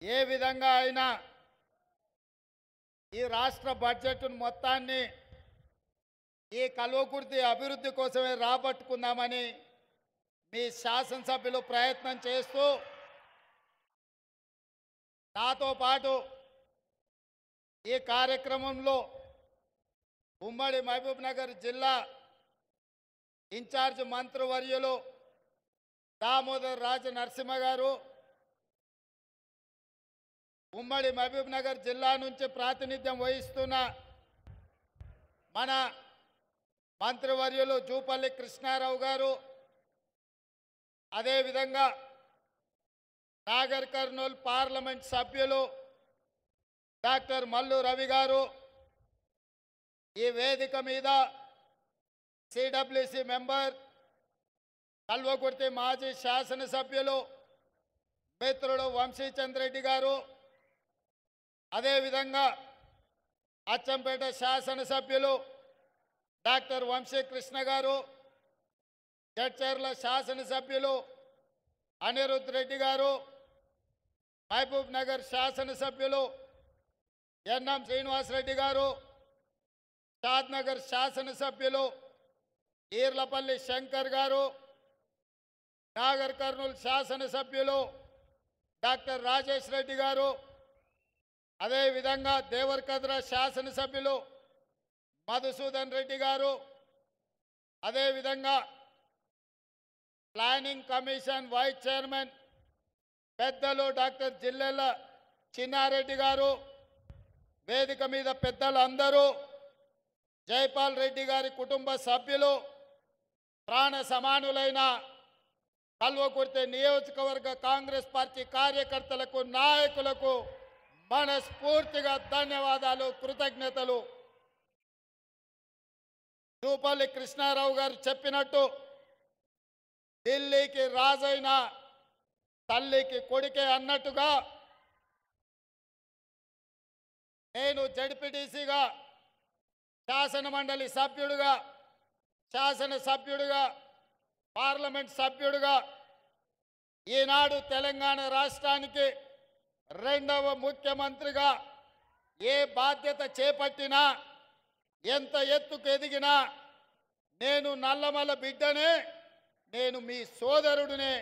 ఏ విధంగా అయినా ఈ రాష్ట్ర బడ్జెట్ మొత్తాన్ని ఈ కల్వకుర్తి అభివృద్ధి కోసమే రాబట్టుకుందామని మీ శాసనసభ్యులు ప్రయత్నం చేస్తూ నాతో పాటు ఈ కార్యక్రమంలో ఉమ్మడి మహబూబ్ నగర్ జిల్లా ఇన్ఛార్జ్ మంత్రివర్యులు దామోదర్ రాజ నరసింహ గారు, ఉమ్మడి మహబూబ్ నగర్ జిల్లా నుంచి ప్రాతినిధ్యం వహిస్తున్న మన మంత్రివర్యులు జూపల్లి కృష్ణారావు గారు, అదేవిధంగా నాగర్ కర్నూల్ పార్లమెంట్ సభ్యులు డాక్టర్ మల్లు రవి గారు, ఈ వేదిక మీద సిడబ్ల్యూసి మెంబర్ కల్వకుర్తి మాజీ శాసనసభ్యులు మిత్రుడు వంశీచంద్ర రెడ్డి గారు, అదేవిధంగా అచ్చంపేట శాసనసభ్యులు డాక్టర్ వంశీకృష్ణ గారు, జడ్చర్ల శాసనసభ్యులు అనిరుద్ రెడ్డి గారు, మహబూబ్ నగర్ శాసనసభ్యులు ఎన్ఎం శ్రీనివాసరెడ్డి గారు, షాద్నగర్ శాసనసభ్యులు ఈర్లపల్లి శంకర్ గారు, నాగర్ కర్నూల్ శాసనసభ్యులు డాక్టర్ రాజేష్ రెడ్డి గారు, అదేవిధంగా దేవరకద్ర శాసనసభ్యులు మధుసూదన్ రెడ్డి గారు, అదేవిధంగా ప్లానింగ్ కమిషన్ వైస్ చైర్మన్ పెద్దలు డాక్టర్ జిల్లెల చిన్నారెడ్డి గారు, వేదిక మీద పెద్దలు అందరూ, జైపాల్ రెడ్డి గారి కుటుంబ సభ్యులు, ప్రాణ సమానులైన కల్వకుర్తి నియోజకవర్గ కాంగ్రెస్ పార్టీ కార్యకర్తలకు, నాయకులకు మనస్ఫూర్తిగా ధన్యవాదాలు, కృతజ్ఞతలు. జూపల్లి కృష్ణారావు గారు చెప్పినట్టు ఢిల్లీకి రాజైన తల్లికి కొడుకే అన్నట్టుగా నేను జడ్పీటీసీగా, శాసనమండలి సభ్యుడిగా, శాసనసభ్యుడిగా, పార్లమెంట్ సభ్యుడిగా ఈనాడు తెలంగాణ రాష్ట్రానికి రెండవ ముఖ్యమంత్రిగా ఏ బాధ్యత చేపట్టినా, ఎంత ఎత్తుకు ఎదిగినా నేను నల్లమల బిడ్డనే, నేను మీ సోదరుడినే.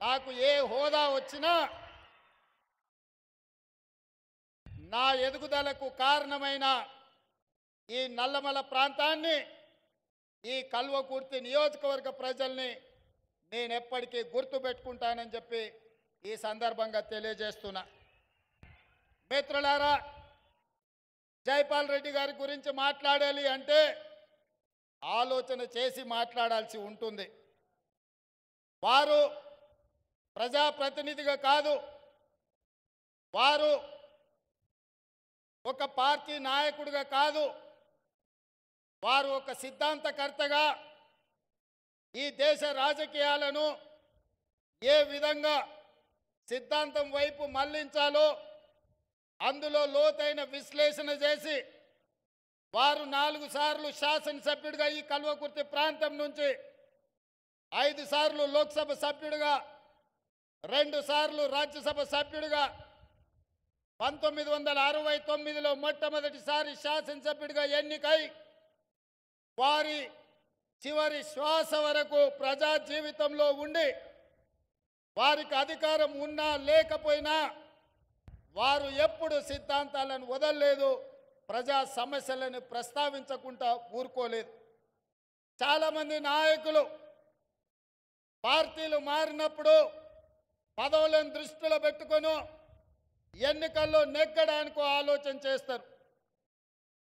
నాకు ఏ హోదా వచ్చినా నా ఎదుగుదలకు కారణమైన ఈ నల్లమల ప్రాంతాన్ని, ఈ కల్వకుర్తి నియోజకవర్గ ప్రజల్ని నేను ఎప్పటికీ గుర్తుపెట్టుకుంటానని చెప్పి ఈ సందర్భంగా తెలియజేస్తున్నా. మిత్రులారా, జైపాల్ రెడ్డి గారి గురించి మాట్లాడాలి అంటే ఆలోచన చేసి మాట్లాడాల్సి ఉంటుంది. వారు ప్రజాప్రతినిధిగా కాదు, వారు ఒక పార్టీ నాయకుడిగా కాదు, వారు ఒక సిద్ధాంతకర్తగా ఈ దేశ రాజకీయాలను ఏ విధంగా సిద్ధాంతం వైపు మళ్లించాలో అందులో లోతైన విశ్లేషణ చేసి వారు 4 సార్లు శాసనసభ్యుడిగా ఈ కల్వకుర్తి ప్రాంతం నుంచి, 5 సార్లు లోక్సభ సభ్యుడిగా, 2 సార్లు రాజ్యసభ సభ్యుడిగా, 1969లో మొట్టమొదటిసారి శాసనసభ్యుడిగా ఎన్నికై వారి చివరి శ్వాస వరకు ప్రజా జీవితంలో ఉండి, వారికి అధికారం ఉన్నా లేకపోయినా వారు ఎప్పుడు సిద్ధాంతాలను వదలలేదు, ప్రజా సమస్యలను ప్రస్తావించకుండా ఊరుకోలేదు. చాలామంది నాయకులు పార్టీలు మారినప్పుడు పదవులను దృష్టిలో పెట్టుకొని ఎన్నికల్లో నెగ్గడానికి ఆలోచన చేస్తారు.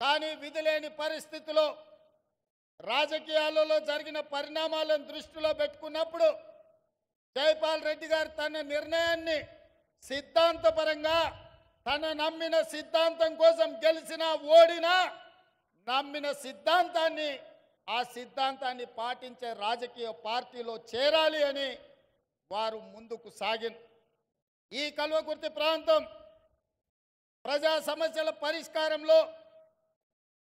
కానీ విధిలేని పరిస్థితిలో రాజకీయాలలో జరిగిన పరిణామాలను దృష్టిలో పెట్టుకున్నప్పుడు జైపాల్ రెడ్డి గారు తన నిర్ణయాన్ని సిద్ధాంతపరంగా, తన నమ్మిన సిద్ధాంతం కోసం గెలిచినా ఓడినా నమ్మిన సిద్ధాంతాన్ని, ఆ సిద్ధాంతాన్ని పాటించే రాజకీయ పార్టీలో చేరాలి అని వారు ముందుకు సాగిన ఈ కల్వకుర్తి ప్రాంతం ప్రజా సమస్యల పరిష్కారంలో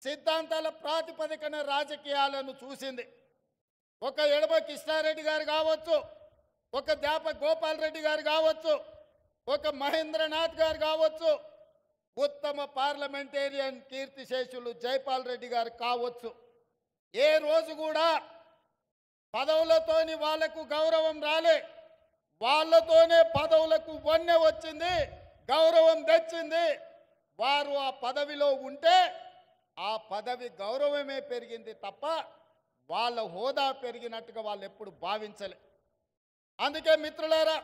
సిద్ధాంతాల ప్రాతిపదికన రాజకీయాలను చూసింది. ఒక ఎడమ కృష్ణారెడ్డి గారు కావచ్చు, ఒక దాప గోపాల్ రెడ్డి గారు కావచ్చు, ఒక మహేంద్రనాథ్ గారు కావచ్చు, ఉత్తమ పార్లమెంటేరియన్ కీర్తిశేషులు జైపాల్ రెడ్డి గారు కావచ్చు, ఏ రోజు కూడా పదవులతోని వాళ్లకు గౌరవం రాలే. వాళ్ళతోనే పదవులకు వన్నె వచ్చింది, గౌరవం తెచ్చింది. వారు ఆ పదవిలో ఉంటే ఆ పదవి గౌరవమే పెరిగింది తప్ప వాళ్ళ హోదా పెరిగినట్టుగా వాళ్ళు ఎప్పుడు భావించలే. అందుకే మిత్రులారా,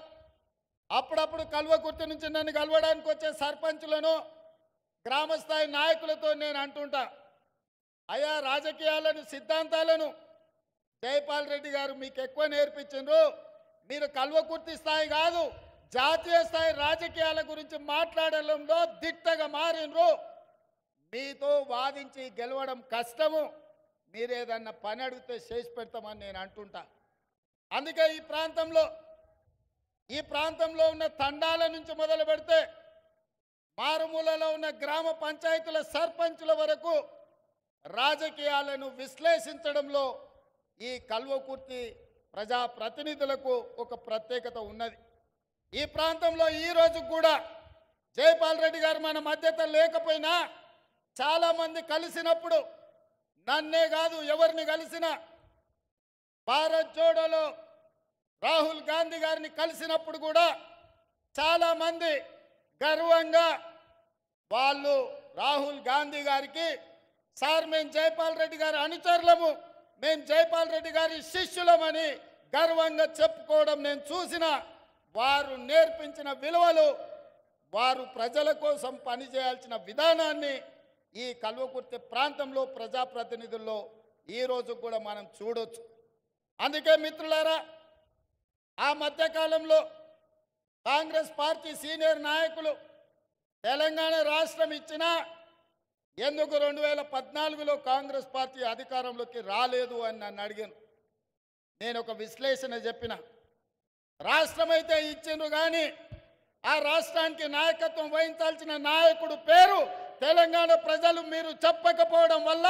అప్పుడప్పుడు కల్వకుర్తి నుంచి నన్ను కలవడానికి వచ్చే సర్పంచులను, గ్రామస్థాయి నాయకులతో నేను అంటుంటా, అయా రాజకీయాలను, సిద్ధాంతాలను జైపాల్ రెడ్డి గారు మీకు ఎక్కువ నేర్పించిండ్రు. మీరు కల్వకుర్తి స్థాయి కాదు, జాతీయ స్థాయి రాజకీయాల గురించి మాట్లాడడంలో దిట్టగా మారినరు. మీతో వాదించి గెలవడం కష్టము. మీరేదన్నా పని అడిగితే చేసి పెడతామని నేను అంటుంటా. అందుకే ఈ ప్రాంతంలో ఉన్న తండాల నుంచి మొదలు పెడితే మారుమూలలో ఉన్న గ్రామ పంచాయతీల సర్పంచుల వరకు రాజకీయాలను విశ్లేషించడంలో ఈ కల్వకుర్తి ప్రజాప్రతినిధులకు ఒక ప్రత్యేకత ఉన్నది. ఈ ప్రాంతంలో ఈ రోజు కూడా జైపాల్ రెడ్డి గారు మన మధ్యత లేకపోయినా చాలామంది కలిసినప్పుడు, నన్నే కాదు ఎవరిని కలిసినా, భారత్ జోడోలో రాహుల్ గాంధీ గారిని కలిసినప్పుడు కూడా చాలామంది గర్వంగా వాళ్ళు రాహుల్ గాంధీ గారికి, సార్ మేము జైపాల్ రెడ్డి గారి అనుచరులము, మేము జైపాల్ రెడ్డి గారి శిష్యులమని గర్వంగా చెప్పుకోవడం నేను చూసిన. వారు నేర్పించిన విలువలు, వారు ప్రజల కోసం పనిచేయాల్సిన విధానాన్ని ఈ కల్వకుర్తి ప్రాంతంలో ప్రజాప్రతినిధుల్లో ఈరోజు కూడా మనం చూడొచ్చు. అందుకే మిత్రులారా, ఆ మధ్యకాలంలో కాంగ్రెస్ పార్టీ సీనియర్ నాయకులు తెలంగాణ రాష్ట్రం ఇచ్చినా ఎందుకు 2014లో కాంగ్రెస్ పార్టీ అధికారంలోకి రాలేదు అని నన్ను అడిగాను. నేను ఒక విశ్లేషణ చెప్పిన. రాష్ట్రం అయితే ఇచ్చిండ్రు కానీ ఆ రాష్ట్రానికి నాయకత్వం వహించాల్సిన నాయకుడు పేరు తెలంగాణ ప్రజలు మీరు చెప్పకపోవడం వల్ల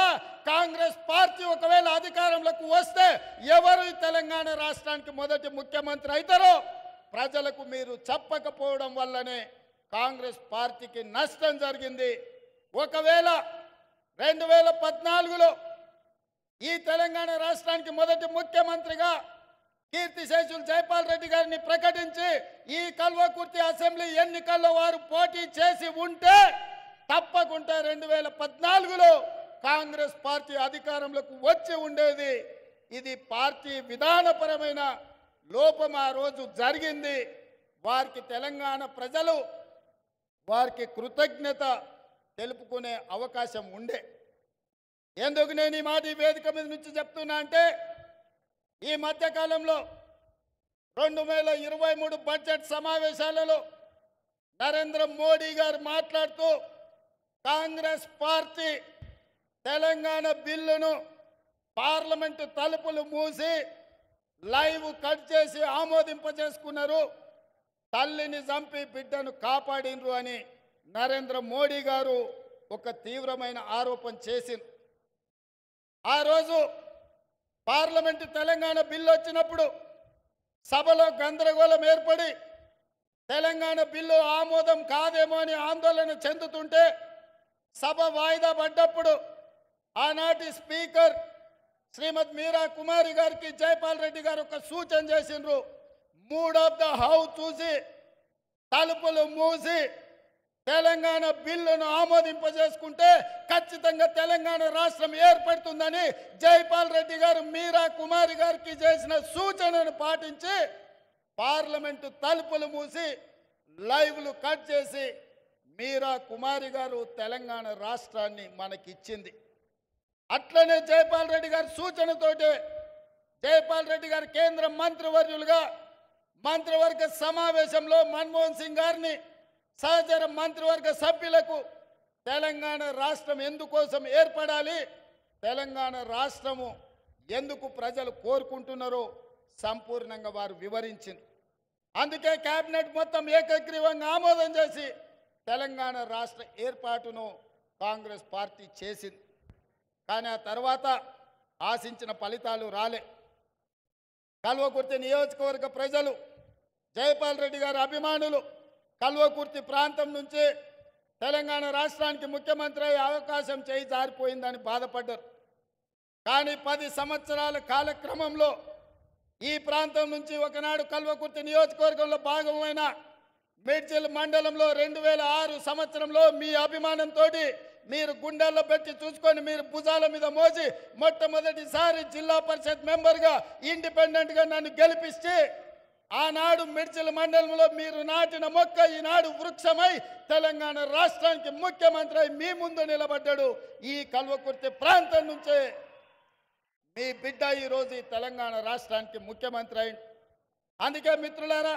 కాంగ్రెస్ పార్టీ ఒకవేళ అధికారంలోకి వస్తే ఎవరు తెలంగాణ రాష్ట్రానికి మొదటి ముఖ్యమంత్రి అవుతారో ప్రజలకు మీరు చెప్పకపోవడం వల్లనే కాంగ్రెస్ పార్టీకి నష్టం జరిగింది. ఒకవేళ 2014లో ఈ తెలంగాణ రాష్ట్రానికి మొదటి ముఖ్యమంత్రిగా కీర్తిశేషులు జైపాల్ రెడ్డి గారిని ప్రకటించి ఈ కల్వకుర్తి అసెంబ్లీ ఎన్నికల్లో వారు పోటీ చేసి ఉంటే తప్పకుండా 2014లో కాంగ్రెస్ పార్టీ అధికారంలోకి వచ్చి ఉండేది. ఇది పార్టీ విధానపరమైన లోపం ఆ రోజు జరిగింది. వారికి తెలంగాణ ప్రజలు వారికి కృతజ్ఞత తెలుపుకునే అవకాశం ఉండే. ఎందుకు నేను ఈ మాట ఈ వేదిక మీద నుంచి చెప్తున్నా అంటే, ఈ మధ్యకాలంలో 2023 బడ్జెట్ సమావేశాలలో నరేంద్ర మోడీ గారు మాట్లాడుతూ కాంగ్రెస్ పార్టీ తెలంగాణ బిల్లును పార్లమెంటు తలుపులు మూసి లైవ్ కట్ చేసి ఆమోదింపజేసుకున్నారు, తల్లిని చంపి బిడ్డను కాపాడినరు అని నరేంద్ర మోడీ గారు ఒక తీవ్రమైన ఆరోపణ చేసింది. ఆ రోజు పార్లమెంటు తెలంగాణ బిల్లు వచ్చినప్పుడు సభలో గందరగోళం ఏర్పడి తెలంగాణ బిల్లు ఆమోదం కాదేమో అని ఆందోళన చెందుతుంటే సభ వాయిదా పడ్డప్పుడు ఆనాటి స్పీకర్ శ్రీమతి మీరా కుమారి గారికి జైపాల్ రెడ్డి గారు ఒక సూచన చేసిండ్రు. మూడ్ ఆఫ్ ద హౌస్ చూసి తలుపులు మూసి తెలంగాణ బిల్లును ఆమోదింపజేసుకుంటే ఖచ్చితంగా తెలంగాణ రాష్ట్రం ఏర్పడుతుందని జైపాల్ రెడ్డి గారు మీరా కుమారి గారికి చేసిన సూచనను పాటించి పార్లమెంటు తలుపులు మూసి లైవ్లు కట్ చేసి మీరా కుమారి గారు తెలంగాణ రాష్ట్రాన్ని మనకిచ్చింది. అట్లనే జైపాల్ రెడ్డి గారి సూచనతోటే జైపాల్ రెడ్డి గారు కేంద్ర మంత్రివర్యులుగా మంత్రివర్గ సమావేశంలో మన్మోహన్ సింగ్ గారిని సహచర మంత్రివర్గ సభ్యులకు తెలంగాణ రాష్ట్రం ఎందుకోసం ఏర్పడాలి, తెలంగాణ రాష్ట్రము ఎందుకు ప్రజలు కోరుకుంటున్నారో సంపూర్ణంగా వారు వివరించింది. అందుకే కేబినెట్ మొత్తం ఏకగ్రీవంగా ఆమోదం చేసి తెలంగాణ రాష్ట్ర ఏర్పాటును కాంగ్రెస్ పార్టీ చేసింది. కానీ ఆ తర్వాత ఆశించిన ఫలితాలు రాలే. కల్వకుర్తి నియోజకవర్గ ప్రజలు, జైపాల్ రెడ్డి గారి అభిమానులు, కల్వకుర్తి ప్రాంతం నుంచి తెలంగాణ రాష్ట్రానికి ముఖ్యమంత్రి అయ్యే అవకాశం చేయి జారిపోయిందని బాధపడ్డారు. కానీ 10 సంవత్సరాల కాలక్రమంలో ఈ ప్రాంతం నుంచి ఒకనాడు కల్వకుర్తి నియోజకవర్గంలో భాగమైన మేడ్చల్ మండలంలో 2006 సంవత్సరంలో మీ అభిమానంతో మీరు గుండెల్లో పెట్టి చూసుకొని మీరు భుజాల మీద మోసి మొట్టమొదటిసారి జిల్లా పరిషత్ మెంబర్గా ఇండిపెండెంట్గా నన్ను గెలిపిస్తే ఆనాడు మిడ్చల్ మండలంలో మీరు నాటిన మొక్క ఈనాడు వృక్షమై తెలంగాణ రాష్ట్రానికి ముఖ్యమంత్రి అయి మీ ముందు నిలబడ్డాడు. ఈ కల్వకుర్తి ప్రాంతం నుంచే మీ బిడ్డ ఈరోజు ఈ తెలంగాణ రాష్ట్రానికి ముఖ్యమంత్రి అయింది. అందుకే మిత్రులారా,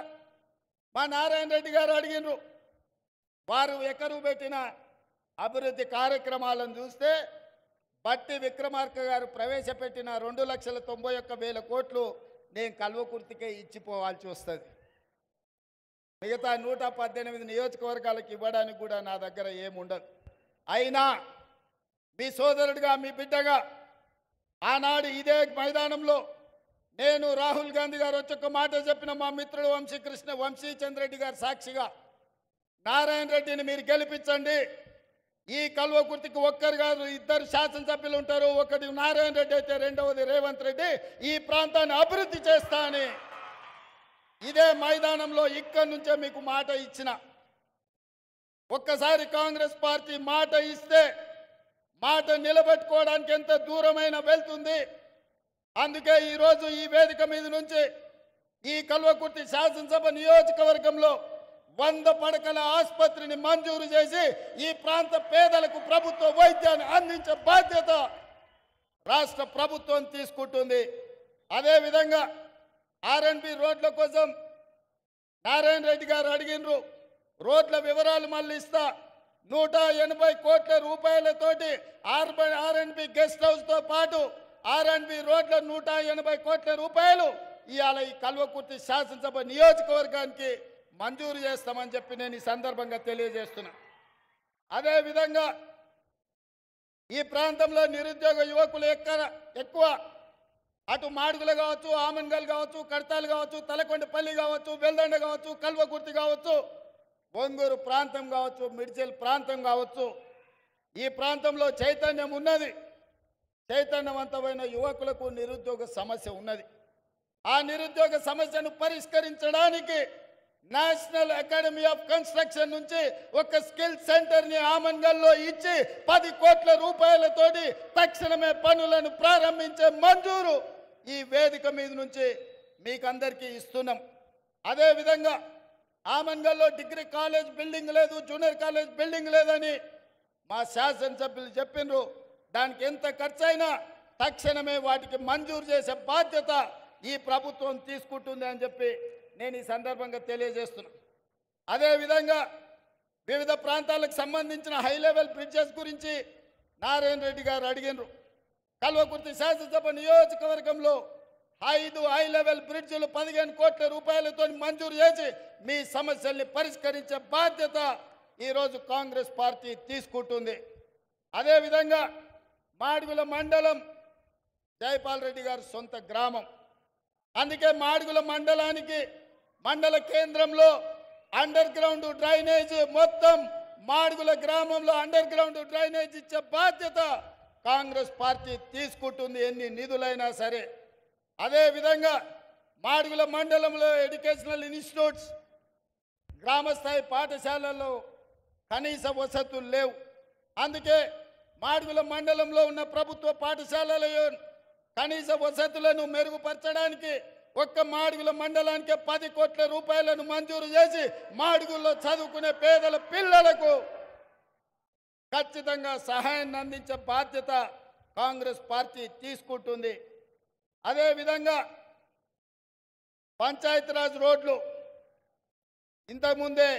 మా నారాయణ రెడ్డి గారు అడిగినారు, వారు ఎకరు పెట్టిన అభివృద్ధి కార్యక్రమాలను చూస్తే బట్టి విక్రమార్క గారు ప్రవేశపెట్టిన 2,91,000 కోట్లు నేను కల్వకుర్తికే ఇచ్చిపోవాల్సి వస్తుంది. మిగతా 118 నియోజకవర్గాలకు ఇవ్వడానికి కూడా నా దగ్గర ఏముండదు. అయినా మీ సోదరుడిగా మీ బిడ్డగా ఆనాడు ఇదే మైదానంలో నేను రాహుల్ గాంధీ గారు వచ్చి ఒక మాట చెప్పిన మా మిత్రుడు వంశీచంద్రెడ్డి గారు సాక్షిగా నారాయణ రెడ్డిని మీరు గెలిపించండి. ఈ కల్వకుర్తికి ఒక్కరు కాదు, 2 శాసనసభ్యులు ఉంటారు. ఒకటి నారాయణ రెడ్డి అయితే రెండవది రేవంత్ రెడ్డి. ఈ ప్రాంతాన్ని అభివృద్ధి చేస్తా అని ఇదే మైదానంలో ఇక్కడి నుంచే మీకు మాట ఇచ్చిన. ఒక్కసారి కాంగ్రెస్ పార్టీ మాట ఇస్తే మాట నిలబెట్టుకోవడానికి ఎంత దూరమైనా వెళ్తుంది. అందుకే ఈరోజు ఈ వేదిక మీద నుంచి ఈ కల్వకుర్తి శాసనసభ నియోజకవర్గంలో 100 పడకల ఆసుపత్రిని మంజూరు చేసి ఈ ప్రాంత పేదలకు ప్రభుత్వ వైద్యాన్ని అందించే బాధ్యత రాష్ట్ర ప్రభుత్వం తీసుకుంటుంది. అదేవిధంగా ఆర్ఎండ్బి రోడ్ల కోసం నారాయణ రెడ్డి గారు అడిగినరు, రోడ్ల వివరాలు మళ్ళీ ఇస్తా. 180 కోట్ల రూపాయలతోటి ఆర్ఎండ్బి గెస్ట్ హౌస్తో పాటు ఆర్ఎండ్బి రోడ్ల 180 కోట్ల రూపాయలు ఇవాళ ఈ కల్వకుర్తి శాసనసభ నియోజకవర్గానికి మంజూరు చేస్తామని చెప్పి నేను ఈ సందర్భంగా తెలియజేస్తున్నా. అదేవిధంగా ఈ ప్రాంతంలో నిరుద్యోగ యువకులు ఎక్కువ అటు మాడుగులు కావచ్చు, ఆమన్గల్ కావచ్చు, కడతాలు కావచ్చు, తలకొండపల్లి కావచ్చు, వెల్దండ కావచ్చు, కల్వకుర్తి కావచ్చు, బొంగూరు ప్రాంతం కావచ్చు, మిడ్చల్ ప్రాంతం కావచ్చు, ఈ ప్రాంతంలో చైతన్యం ఉన్నది. చైతన్యవంతమైన యువకులకు నిరుద్యోగ సమస్య ఉన్నది. ఆ నిరుద్యోగ సమస్యను పరిష్కరించడానికి నేషనల్ అకాడమీ ఆఫ్ కన్స్ట్రక్షన్ నుంచి ఒక స్కిల్ సెంటర్ని ఆమన్గల్లో ఇచ్చి 10 కోట్ల రూపాయలతోటి తక్షణమే పనులను ప్రారంభించే మంజూరు ఈ వేదిక మీద నుంచి మీకందరికీ ఇస్తున్నాం. అదేవిధంగా ఆమన్గల్లో డిగ్రీ కాలేజ్ బిల్డింగ్ లేదు, జూనియర్ కాలేజ్ బిల్డింగ్ లేదని మా శాసనసభ్యులు చెప్పినారు. దానికి ఎంత ఖర్చైనా తక్షణమే వాటికి మంజూరు చేసే బాధ్యత ఈ ప్రభుత్వం తీసుకుంటుంది అని చెప్పి నేను ఈ సందర్భంగా తెలియజేస్తున్నా. అదేవిధంగా వివిధ ప్రాంతాలకు సంబంధించిన హై లెవెల్ బ్రిడ్జెస్ గురించి నారాయణ రెడ్డి గారు అడిగినారు. కల్వకుర్తి శాసనసభ నియోజకవర్గంలో 5 హై లెవెల్ బ్రిడ్జిలు 15 కోట్ల రూపాయలతో మంజూరు చేసి మీ సమస్యల్ని పరిష్కరించే బాధ్యత ఈరోజు కాంగ్రెస్ పార్టీ తీసుకుంటుంది. అదేవిధంగా మాడుగుల మండలం జైపాల్ రెడ్డి గారి సొంత గ్రామం. అందుకే మాడుగుల మండలానికి మండల కేంద్రంలో అండర్ గ్రౌండ్ డ్రైనేజ్ మొత్తం మాడుగుల గ్రామంలో అండర్ గ్రౌండ్ డ్రైనేజ్ ఇచ్చే బాధ్యత కాంగ్రెస్ పార్టీ తీసుకుంటుంది, ఎన్ని నిధులైనా సరే. అదేవిధంగా మాడుగుల మండలంలో ఎడ్యుకేషనల్ ఇన్స్టిట్యూట్స్, గ్రామస్థాయి పాఠశాలల్లో కనీస వసతులు లేవు. అందుకే మాడుగుల మండలంలో ఉన్న ప్రభుత్వ పాఠశాలలో కనీస వసతులను మెరుగుపరచడానికి ఒక్క మాడుగుల మండలానికి 10 కోట్ల రూపాయలను మంజూరు చేసి మాడుగుల్లో చదువుకునే పేదల పిల్లలకు ఖచ్చితంగా సహాయాన్ని అందించే బాధ్యత కాంగ్రెస్ పార్టీ తీసుకుంటుంది. అదేవిధంగా పంచాయతీరాజ్ రోడ్లు ఇంతకుముందే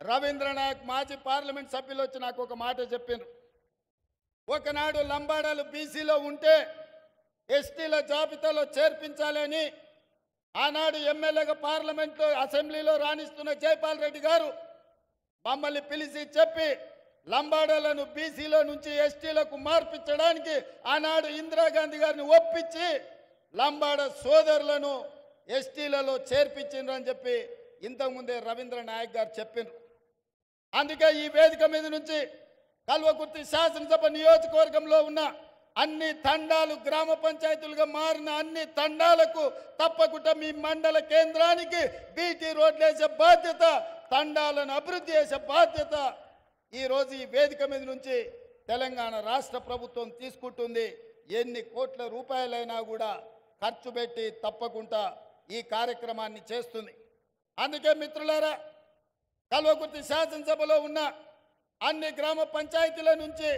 రవీంద్రనాయక్ మాజీ పార్లమెంట్ సభ్యులు వచ్చి నాకు ఒక మాట చెప్పారు. ఒకనాడు లంబాడాలు బీసీలో ఉంటే ఎస్టీల జాబితాలో చేర్పించాలని ఆనాడు ఎమ్మెల్యేగా పార్లమెంట్లో అసెంబ్లీలో రాణిస్తున్న జైపాల్ రెడ్డి గారు మమ్మల్ని పిలిచి చెప్పి లంబాడాలను బీసీలో నుంచి ఎస్టీలకు మార్పించడానికి ఆనాడు ఇందిరాగాంధీ గారిని ఒప్పించి లంబాడ సోదరులను ఎస్టీలలో చేర్పించిండ్రని చెప్పి ఇంతకుముందే రవీంద్ర నాయక్ గారు చెప్పారు. అందుకే ఈ వేదిక మీద నుంచి కల్వకుర్తి శాసనసభ నియోజకవర్గంలో ఉన్న అన్ని తండాలు గ్రామ పంచాయతీలుగా మారిన అన్ని తండాలకు తప్పకుండా మీ మండల కేంద్రానికి బీటీ రోడ్లు వేసే బాధ్యత, తండాలను అభివృద్ధి చేసే బాధ్యత ఈరోజు ఈ వేదిక మీద నుంచి తెలంగాణ రాష్ట్ర ప్రభుత్వం తీసుకుంటుంది. ఎన్ని కోట్ల రూపాయలైనా కూడా ఖర్చు పెట్టి తప్పకుండా ఈ కార్యక్రమాన్ని చేస్తుంది. అందుకే మిత్రులారా, కల్వకుర్తి శాసనసభలో ఉన్న అన్ని గ్రామ పంచాయతీల నుంచి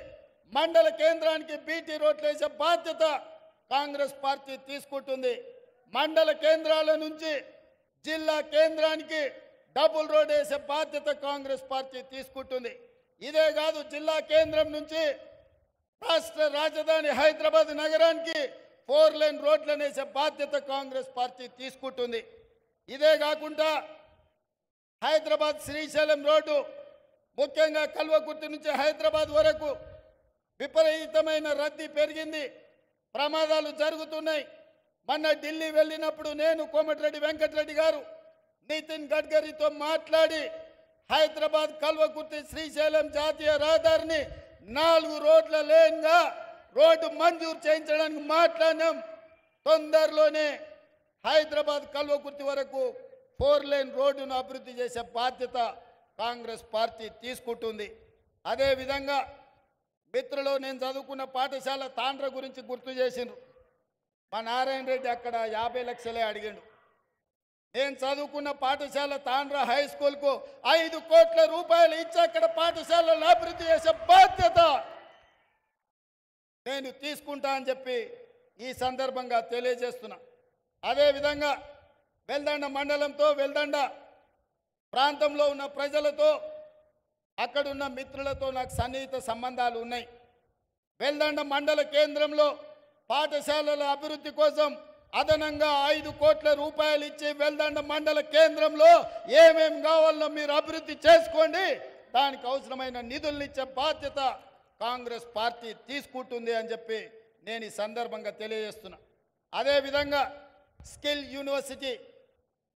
మండల కేంద్రానికి బీటీ రోడ్లు వేసే బాధ్యత కాంగ్రెస్ పార్టీ తీసుకుంటుంది. మండల కేంద్రాల నుంచి జిల్లా కేంద్రానికి డబుల్ రోడ్ వేసే బాధ్యత కాంగ్రెస్ పార్టీ తీసుకుంటుంది. ఇదే కాదు, జిల్లా కేంద్రం నుంచి రాష్ట్ర రాజధాని హైదరాబాద్ నగరానికి 4 లేన్ రోడ్లను వేసే బాధ్యత కాంగ్రెస్ పార్టీ తీసుకుంటుంది. ఇదే కాకుండా హైదరాబాద్ శ్రీశైలం రోడ్డు, ముఖ్యంగా కల్వకుర్తి నుంచి హైదరాబాద్ వరకు విపరీతమైన రద్దీ పెరిగింది, ప్రమాదాలు జరుగుతున్నాయి. మొన్న ఢిల్లీ వెళ్ళినప్పుడు నేను, కోమటిరెడ్డి వెంకటరెడ్డి గారు, నితిన్ గడ్కరీతో మాట్లాడి హైదరాబాద్ కల్వకుర్తి శ్రీశైలం జాతీయ రహదారిని 4 రోడ్ల లేన్గా రోడ్డు మంజూరు చేయించడానికి మాట్లాడినాం. తొందరలోనే హైదరాబాద్ కల్వకుర్తి వరకు 4 లేన్ రోడ్డును అభివృద్ధి చేసే బాధ్యత కాంగ్రెస్ పార్టీ తీసుకుంటుంది. అదేవిధంగా మిత్రులు, నేను చదువుకున్న పాఠశాల తాండ్ర గురించి గుర్తు చేసిండ్రు. మా నారాయణ రెడ్డి అక్కడ 50 లక్షలే అడిగిండు. నేను చదువుకున్న పాఠశాల తాండ్ర హై స్కూల్కు 5 కోట్ల రూపాయలు ఇచ్చి అక్కడ పాఠశాలను అభివృద్ధి చేసే బాధ్యత నేను తీసుకుంటా అని చెప్పి ఈ సందర్భంగా తెలియజేస్తున్నా. అదేవిధంగా వెల్దండ మండలంతో, వెల్దండ ప్రాంతంలో ఉన్న ప్రజలతో, అక్కడున్న మిత్రులతో నాకు సన్నిహిత సంబంధాలు ఉన్నాయి. వెల్దండ మండల కేంద్రంలో పాఠశాలల అభివృద్ధి కోసం అదనంగా 5 కోట్ల రూపాయలు ఇచ్చి వెల్దండ మండల కేంద్రంలో ఏమేమి కావాలో మీరు అభివృద్ధి చేసుకోండి, దానికి అవసరమైన నిధులను ఇచ్చే బాధ్యత కాంగ్రెస్ పార్టీ తీసుకుంటుంది అని చెప్పి నేను ఈ సందర్భంగా తెలియజేస్తున్నా. అదేవిధంగా స్కిల్ యూనివర్సిటీ,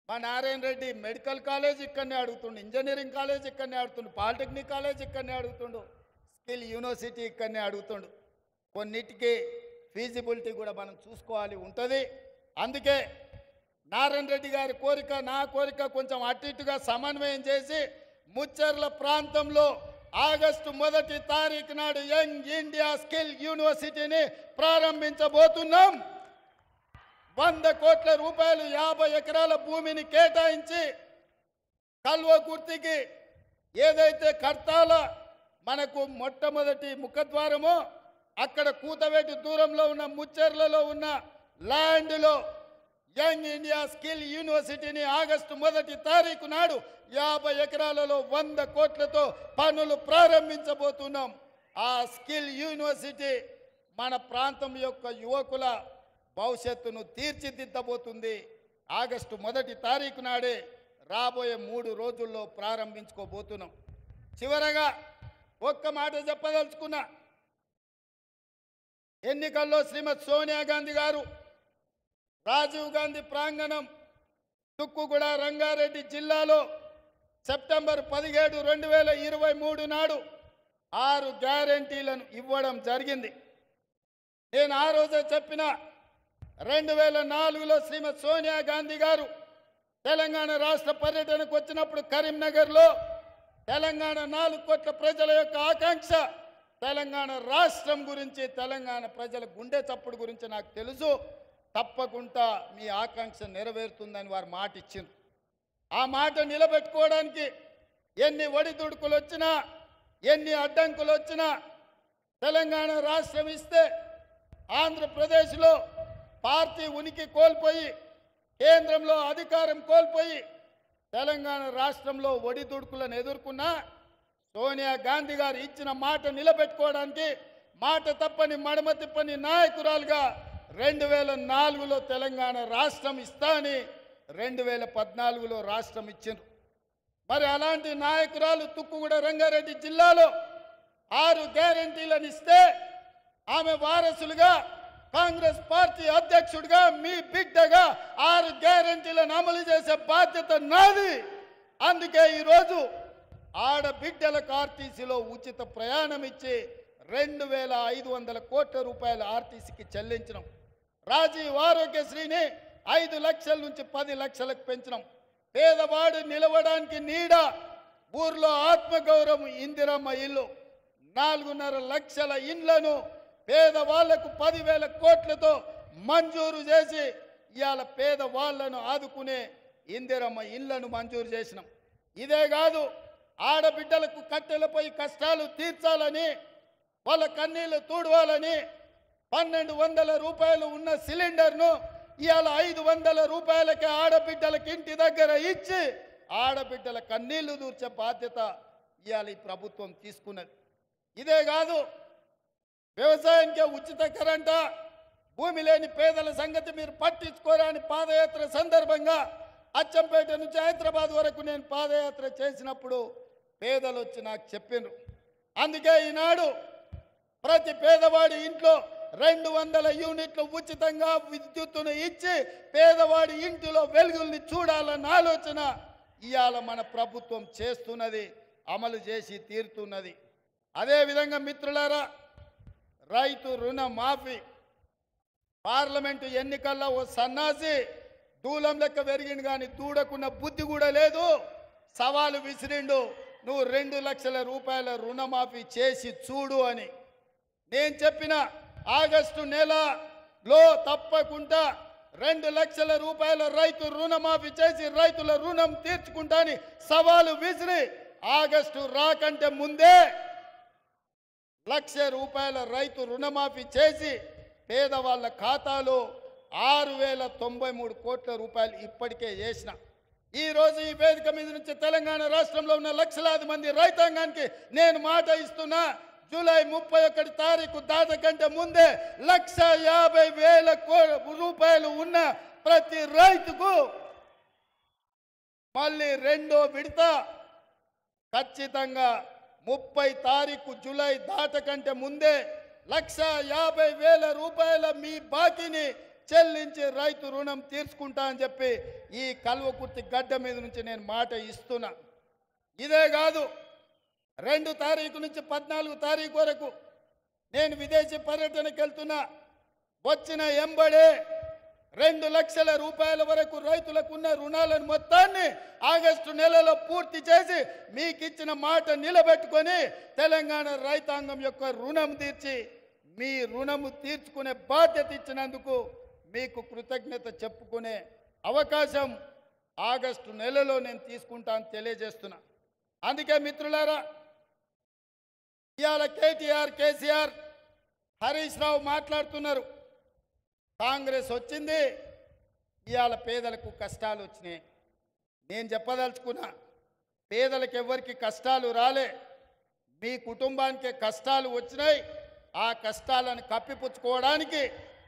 మా నారాయణ రెడ్డి మెడికల్ కాలేజ్ ఇక్కడనే అడుగుతుండు, ఇంజనీరింగ్ కాలేజ్ ఇక్కడనే అడుగుతుండు, పాలిటెక్నిక్ కాలేజ్ ఇక్కడనే అడుగుతుండు, స్కిల్ యూనివర్సిటీ ఇక్కడనే అడుగుతుండు. కొన్నిటికి ఫీజిబిలిటీ కూడా మనం చూసుకోవాలి ఉంటుంది. అందుకే నారాయణ రెడ్డి గారి కోరిక, నా కోరిక కొంచెం అటు ఇటుగా సమన్వయం చేసి ముచ్చర్ల ప్రాంతంలో ఆగస్టు 1వ తారీఖు నాడు యంగ్ ఇండియా స్కిల్ యూనివర్సిటీని ప్రారంభించబోతున్నాం. 100 కోట్ల రూపాయలు 50 ఎకరాల భూమిని కేటాయించి కల్వకుర్తికి ఏదైతే కర్తాల మనకు మొట్టమొదటి ముఖద్వారమో అక్కడ కూతవేటి దూరంలో ఉన్న ముచ్చర్లలో ఉన్న ల్యాండ్లో యంగ్ ఇండియా స్కిల్ యూనివర్సిటీని ఆగస్టు 1వ తారీఖు నాడు 50 ఎకరాలలో 100 కోట్లతో పనులు ప్రారంభించబోతున్నాం. ఆ స్కిల్ యూనివర్సిటీ మన ప్రాంతం యొక్క యువకుల భవిష్యత్తును తీర్చిదిద్దబోతుంది. ఆగస్టు 1వ తారీఖు నాడే రాబోయే 3 రోజుల్లో ప్రారంభించుకోబోతున్నాం. చివరగా ఒక్క మాట చెప్పదలుచుకున్నా. ఎన్నికల్లో శ్రీమతి సోనియా గాంధీ గారు రాజీవ్ గాంధీ ప్రాంగణం తుక్కుగూడ రంగారెడ్డి జిల్లాలో సెప్టెంబర్ 17, 2023 నాడు 6 గ్యారెంటీలను ఇవ్వడం జరిగింది. నేను ఆ రోజే చెప్పిన 2004లో శ్రీమతి సోనియా గాంధీ గారు తెలంగాణ రాష్ట్ర పర్యటనకు వచ్చినప్పుడు కరీంనగర్లో తెలంగాణ 4 కోట్ల ప్రజల యొక్క ఆకాంక్ష తెలంగాణ రాష్ట్రం గురించి, తెలంగాణ ప్రజల గుండె చప్పుడు గురించి నాకు తెలుసు, తప్పకుండా మీ ఆకాంక్ష నెరవేరుతుందని వారు మాట ఇచ్చింది. ఆ మాట నిలబెట్టుకోవడానికి ఎన్ని ఒడిదుడుకులు వచ్చినా, ఎన్ని అడ్డంకులు వచ్చినా తెలంగాణ రాష్ట్రం ఇస్తే ఆంధ్రప్రదేశ్లో పార్టీ ఉనికి కోల్పోయి, కేంద్రంలో అధికారం కోల్పోయి తెలంగాణ రాష్ట్రంలో ఒడిదుడుకులను ఎదుర్కొన్నా సోనియా గాంధీ గారు ఇచ్చిన మాట నిలబెట్టుకోవడానికి మాట తప్పని మడమ తిప్పని నాయకురాలుగా 2004లో తెలంగాణ రాష్ట్రం ఇస్తా అని 2014లో రాష్ట్రం ఇచ్చిండ్రు. మరి అలాంటి నాయకురాలు తుక్కుగూడ రంగారెడ్డి జిల్లాలో 6 గ్యారెంటీలను ఇస్తే ఆమె వారసులుగా, కాంగ్రెస్ పార్టీ అధ్యక్షుడిగా, మీ బిడ్డగా 6 గ్యారెంటీలను అమలు చేసే బాధ్యత నాది. అందుకే ఈరోజు ఆడబిడ్డలకు ఆర్టీసీలో ఉచిత ప్రయాణం ఇచ్చి 2,500 కోట్ల రూపాయలు ఆర్టీసీకి చెల్లించడం, రాజీవ్ ఆరోగ్యశ్రీని 5 లక్షల నుంచి 10 లక్షలకు పెంచడం, పేదవాడు నిలవడానికి నీడ, ఊర్లో ఆత్మగౌరవం ఇందిరమ్మ ఇల్లు, 4.5 లక్షల ఇండ్లను పేదవాళ్లకు 10,000 కోట్లతో మంజూరు చేసి ఇవాళ పేదవాళ్లను ఆదుకునే ఇందిరమ్మ ఇళ్లను మంజూరు చేసినాం. ఇదే కాదు, ఆడబిడ్డలకు కట్టెలపై కష్టాలు తీర్చాలని, వాళ్ళ కన్నీళ్లు తూడవాలని 1,200 రూపాయలు ఉన్న సిలిండర్ను ఇవాళ 500 రూపాయలకే ఆడబిడ్డలకు ఇంటి దగ్గర ఇచ్చి ఆడబిడ్డల కన్నీళ్లు దూర్చే బాధ్యత ఇవాళ ఈ ప్రభుత్వం తీసుకున్నది. ఇదే కాదు, వ్యవసాయానికే ఉచిత కరెంట, భూమి లేని పేదల సంగతి మీరు పట్టించుకోరని పాదయాత్ర సందర్భంగా అచ్చంపేట నుంచి హైదరాబాద్ వరకు నేను పాదయాత్ర చేసినప్పుడు పేదలు వచ్చి నాకు చెప్పిండ్రు. అందుకే ఈనాడు ప్రతి పేదవాడి ఇంట్లో 200 యూనిట్లు ఉచితంగా విద్యుత్తును ఇచ్చి పేదవాడి ఇంటిలో వెలుగుల్ని చూడాలన్న ఆలోచన ఇవాళ మన ప్రభుత్వం చేస్తున్నది, అమలు చేసి తీరుతున్నది. అదేవిధంగా మిత్రులారా, రైతు రుణ మాఫీ పార్లమెంటు ఎన్నికల్లో ఓ సన్నాసి దూలం లెక్క పెరిగిండు కానీ దూడకున్న బుద్ధి కూడా లేదు. సవాలు విసిరిండు, నువ్వు 2 లక్షల రూపాయల రుణమాఫీ చేసి చూడు అని. నేను చెప్పిన ఆగస్టు నెలలో తప్పకుండా 2 లక్షల రూపాయల రైతు రుణమాఫీ చేసి రైతుల రుణం తీర్చుకుంటాని సవాలు విసిరి ఆగస్టు రాకంటే ముందే 1,00,000 రూపాయల రైతు రుణమాఫీ చేసి పేదవాళ్ళ ఖాతాలో 6,093 కోట్ల రూపాయలు ఇప్పటికే చేసిన. ఈరోజు ఈ వేదిక మీద నుంచి తెలంగాణ రాష్ట్రంలో ఉన్న లక్షలాది మంది రైతాంగానికి నేను మాట ఇస్తున్నా, జూలై 31 తారీఖు దాటకంటే ముందే 1,50,000 రూపాయలు ఉన్న ప్రతి రైతుకు మళ్ళీ రెండో విడత ఖచ్చితంగా 30 తారీఖు జూలై దాటకంటే ముందే 1,50,000 రూపాయల మీ బాకీని చెల్లించి రైతు రుణం తీర్చుకుంటా అని చెప్పి ఈ కల్వకుర్తి గడ్డ మీద నుంచి నేను మాట ఇస్తున్నా. ఇదే కాదు, 2 తారీఖు నుంచి 14 తారీఖు వరకు నేను విదేశీ పర్యటనకు వెళ్తున్నా. వచ్చిన ఎంబడే 2 లక్షల రూపాయల వరకు రైతులకు ఉన్న రుణాలను మొత్తాన్ని ఆగస్టు నెలలో పూర్తి చేసి మీకు ఇచ్చిన మాట నిలబెట్టుకొని తెలంగాణ రైతాంగం యొక్క రుణం తీర్చి మీ రుణము తీర్చుకునే బాధ్యత ఇచ్చినందుకు మీకు కృతజ్ఞత చెప్పుకునే అవకాశం ఆగస్టు నెలలో నేను తీసుకుంటాను తెలియజేస్తున్నా. అందుకే మిత్రులారా, ఇవాళ కేటీఆర్, కేసీఆర్, హరీష్ రావు మాట్లాడుతున్నారు, కాంగ్రెస్ వచ్చింది ఇవాళ పేదలకు కష్టాలు వచ్చినాయి. నేను చెప్పదలుచుకున్నా, పేదలకు ఎవరికి కష్టాలు రాలే, మీ కుటుంబానికే కష్టాలు వచ్చినాయి. ఆ కష్టాలను కప్పిపుచ్చుకోవడానికి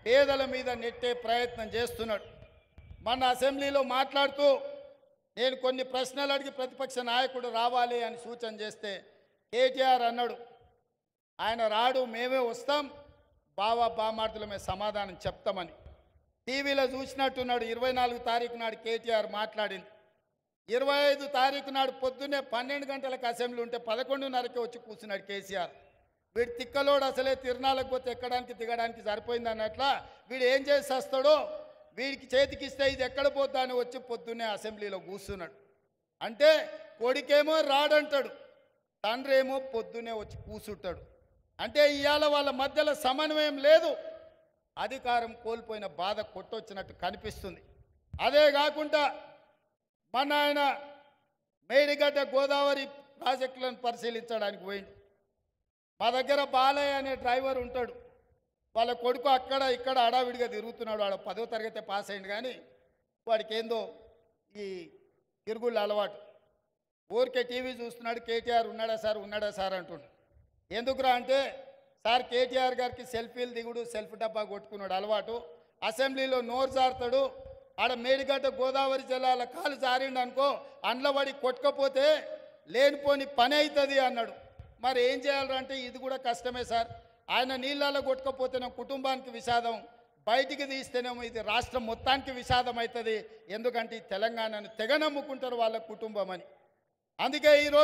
పేదల మీద నెట్టే ప్రయత్నం చేస్తున్నాడు. మన అసెంబ్లీలో మాట్లాడుతూ నేను కొన్ని ప్రశ్నలు అడిగి ప్రతిపక్ష నాయకుడు రావాలి అని సూచన చేస్తే కేటీఆర్ అన్నాడు, ఆయన రాడు, మేమే వస్తాం, బావా బామార్దులమే సమాధానం చెప్తామని. టీవీలో చూసినట్టున్నాడు. 24 తారీఖు నాడు కేటీఆర్ మాట్లాడింది. 25 తారీఖు నాడు పొద్దున్నే 12 గంటలకు అసెంబ్లీ ఉంటే 11:30కే వచ్చి కూర్చున్నాడు కేసీఆర్. వీడు తిక్కలోడు, అసలే తిరణాలకు పోతే ఎక్కడానికి దిగడానికి సరిపోయింది అన్నట్లా వీడు ఏం చేసి వస్తాడో, వీడికి చేతికిస్తే ఇది ఎక్కడ పోద్దా అని వచ్చి పొద్దున్నే అసెంబ్లీలో కూర్చున్నాడు. అంటే కొడుకేమో రాడంటాడు, తండ్రి ఏమో పొద్దున్నే వచ్చి కూర్చుంటాడు. అంటే ఇవాళ వాళ్ళ మధ్యలో సమన్వయం లేదు, అధికారం కోల్పోయిన బాధ కొట్టొచ్చినట్టు కనిపిస్తుంది. అదే కాకుండా మన ఆయన మేడిగడ్డ గోదావరి ప్రాజెక్టులను పరిశీలించడానికి పోయిండు. మా దగ్గర బాలయ్య అనే డ్రైవర్ ఉంటాడు, వాళ్ళ కొడుకు అక్కడ ఇక్కడ అడావిడిగా తిరుగుతున్నాడు. వాడు 10వ తరగతి పాస్ అయింది కానీ వాడికి ఏందో ఈ తిరుగుళ్ళు అలవాటు. ఊరికే టీవీ చూస్తున్నాడు, కేటీఆర్ ఉన్నాడా సార్ అంటుండు. ఎందుకురా అంటే, సార్ కేటీఆర్ గారికి సెల్ఫీలు దిగుడు, సెల్ఫీ డబ్బా కొట్టుకున్నాడు అలవాటు, అసెంబ్లీలో నోరు జారుతాడు, ఆడ మేడిగడ్డ గోదావరి జిల్లాల కాలు జారిండు అనుకో, అండ్లబడి కొట్టుకపోతే లేనిపోని పని అవుతుంది అన్నాడు. మరి ఏం చేయాలంటే ఇది కూడా కష్టమే సార్, ఆయన నీళ్ళలో కొట్టుకపోతేనే కుటుంబానికి విషాదం, బయటికి తీస్తేనేమో ఇది రాష్ట్రం మొత్తానికి విషాదం అవుతుంది, ఎందుకంటే ఈ తెలంగాణను తెగ నమ్ముకుంటారు వాళ్ళ కుటుంబం అని. అందుకే ఈరోజు